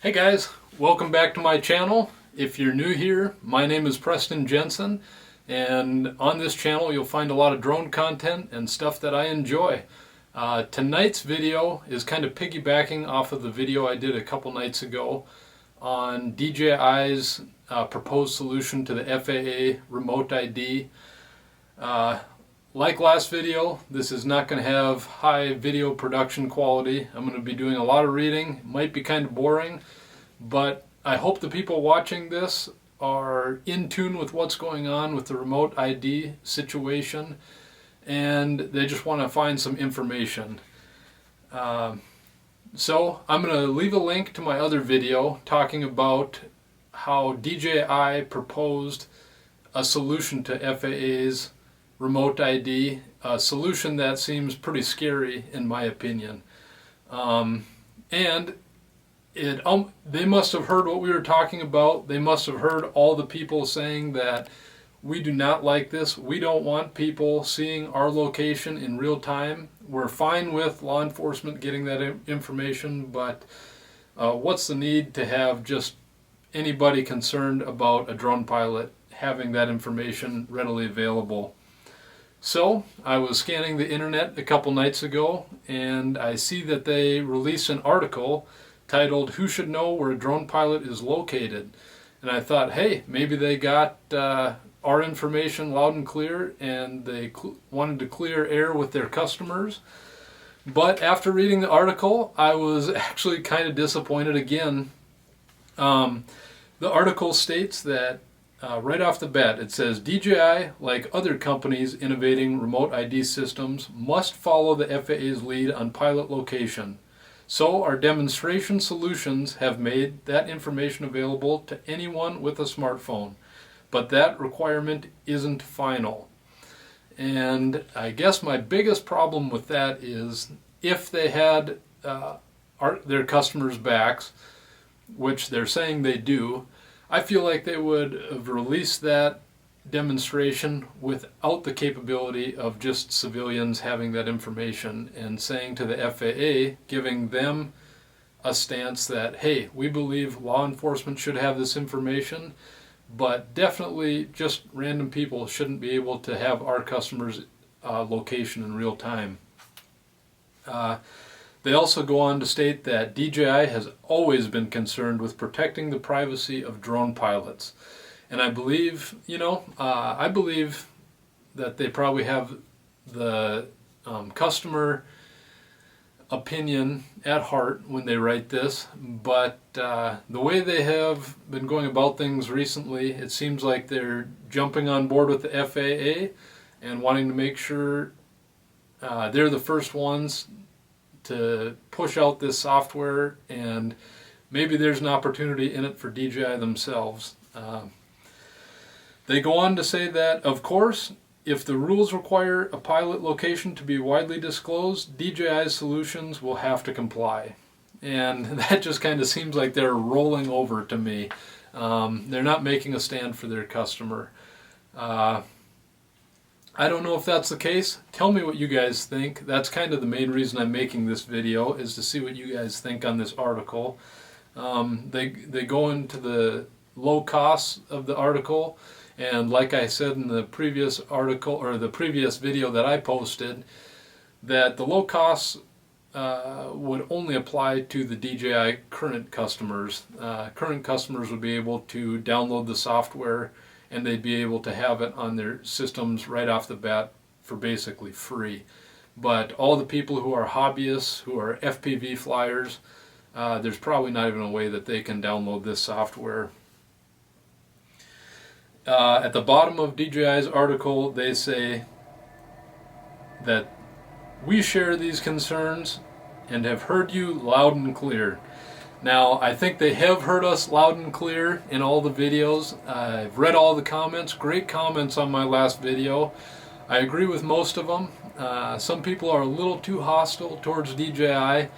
Hey guys, welcome back to my channel. If you're new here, my name is Preston Jensen, and on this channel you'll find a lot of drone content and stuff that I enjoy. Tonight's video is kind of piggybacking off of the video I did a couple nights ago on DJI's proposed solution to the FAA remote ID. Like last video, this is not going to have high video production quality. I'm going to be doing a lot of reading. It might be kind of boring, but I hope the people watching this are in tune with what's going on with the remote ID situation, and they just want to find some information. So I'm going to leave a link to my other video talking about how DJI proposed a solution to FAA's remote ID, a solution that seems pretty scary in my opinion. And they must have heard what we were talking about. They must have heard all the people saying that we do not like this. We don't want people seeing our location in real time. We're fine with law enforcement getting that information, but what's the need to have just anybody concerned about a drone pilot having that information readily available? So I was scanning the internet a couple nights ago, and I see that they released an article titled "Who Should Know Where a Drone Pilot is Located?" And I thought, hey, maybe they got our information loud and clear, and they wanted to clear air with their customers. But after reading the article, I was actually kind of disappointed again. The article states that right off the bat, it says, DJI, like other companies innovating remote ID systems, must follow the FAA's lead on pilot location. So our demonstration solutions have made that information available to anyone with a smartphone. But that requirement isn't final. And I guess my biggest problem with that is if they had their customers' backs, which they're saying they do, I feel like they would have released that demonstration without the capability of just civilians having that information and saying to the FAA, giving them a stance that, hey, we believe law enforcement should have this information, but definitely just random people shouldn't be able to have our customers' location in real time. They also go on to state that DJI has always been concerned with protecting the privacy of drone pilots. And I believe, I believe that they probably have the customer opinion at heart when they write this. But the way they have been going about things recently, it seems like they're jumping on board with the FAA and wanting to make sure they're the first ones to push out this software, and maybe there's an opportunity in it for DJI themselves. They go on to say that, of course, if the rules require a pilot location to be widely disclosed, DJI's solutions will have to comply. And that just kind of seems like they're rolling over to me. They're not making a stand for their customer. I don't know if that's the case. Tell me what you guys think. That's kind of the main reason I'm making this video, is to see what you guys think on this article. They go into the low costs of the article, and like I said in the previous article, or the previous video that I posted, that the low costs would only apply to the DJI current customers. Current customers would be able to download the software, and they'd be able to have it on their systems right off the bat for basically free. But all the people who are hobbyists, who are FPV flyers, there's probably not even a way that they can download this software. At the bottom of DJI's article, they say that we share these concerns and have heard you loud and clear. Now, I think they have heard us loud and clear in all the videos. I've read all the comments, great comments on my last video. I agree with most of them. Some people are a little too hostile towards DJI.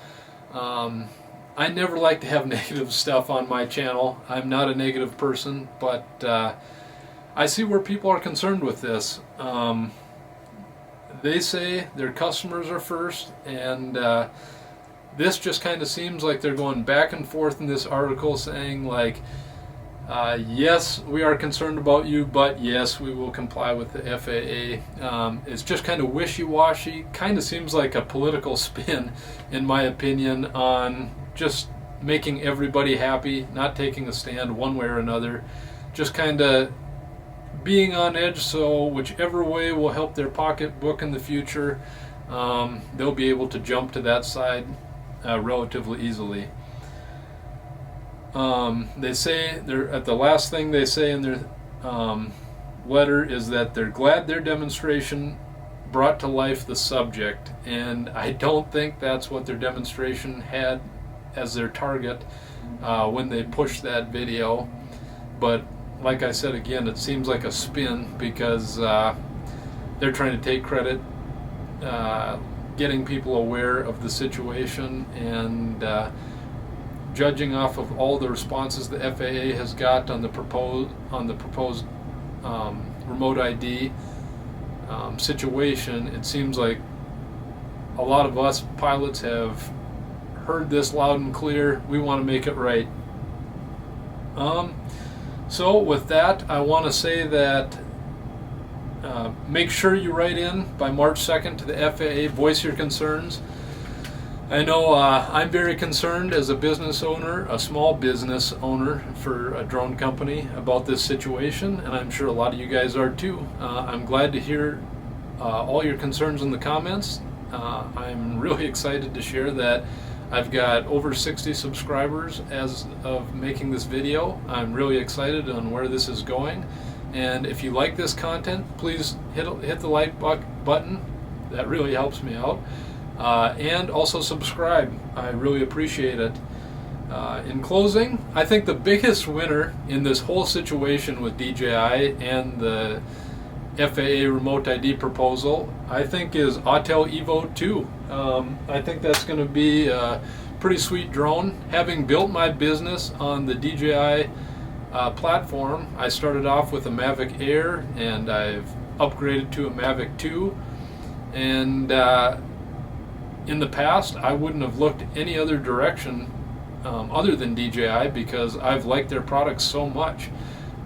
I never like to have negative stuff on my channel. I'm not a negative person, but I see where people are concerned with this. They say their customers are first, and this just kind of seems like they're going back and forth in this article saying like, yes, we are concerned about you, but yes, we will comply with the FAA. It's just kind of wishy-washy, kind of seems like a political spin, in my opinion, on just making everybody happy, not taking a stand one way or another, just kind of being on edge, so whichever way will help their pocketbook in the future, they'll be able to jump to that side relatively easily. They say they're at the last thing they say in their letter is that they're glad their demonstration brought to life the subject, and I don't think that's what their demonstration had as their target when they pushed that video. But like I said again, it seems like a spin because they're trying to take credit, getting people aware of the situation, and judging off of all the responses the FAA has got on the proposed remote ID situation, it seems like a lot of us pilots have heard this loud and clear. We want to make it right. So with that, I want to say that make sure you write in by March 2nd to the FAA, voice your concerns. I know I'm very concerned as a business owner, a small business owner for a drone company, about this situation, and I'm sure a lot of you guys are too. I'm glad to hear all your concerns in the comments. I'm really excited to share that I've got over 60 subscribers as of making this video. I'm really excited on where this is going, and if you like this content, please hit the like button. That really helps me out. And also subscribe. I really appreciate it. In closing, I think the biggest winner in this whole situation with DJI and the FAA remote ID proposal, I think, is Autel Evo 2. I think that's going to be a pretty sweet drone. Having built my business on the DJI platform, I started off with a Mavic Air, and I've upgraded to a Mavic 2, and in the past, I wouldn't have looked any other direction other than DJI because I've liked their products so much.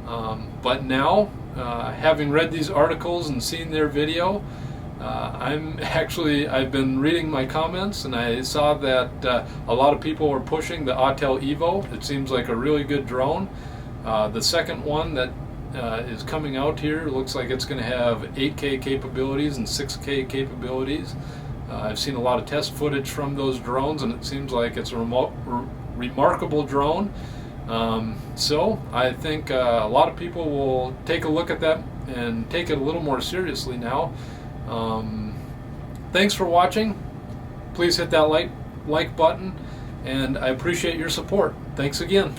But now, having read these articles and seen their video, I've been reading my comments, and I saw that a lot of people are pushing the Autel Evo. It seems like a really good drone. The second one that is coming out here looks like it's going to have 8K capabilities and 6K capabilities. I've seen a lot of test footage from those drones, and it seems like it's a remarkable drone. So I think a lot of people will take a look at that and take it a little more seriously now. Thanks for watching. Please hit that like button, and I appreciate your support. Thanks again.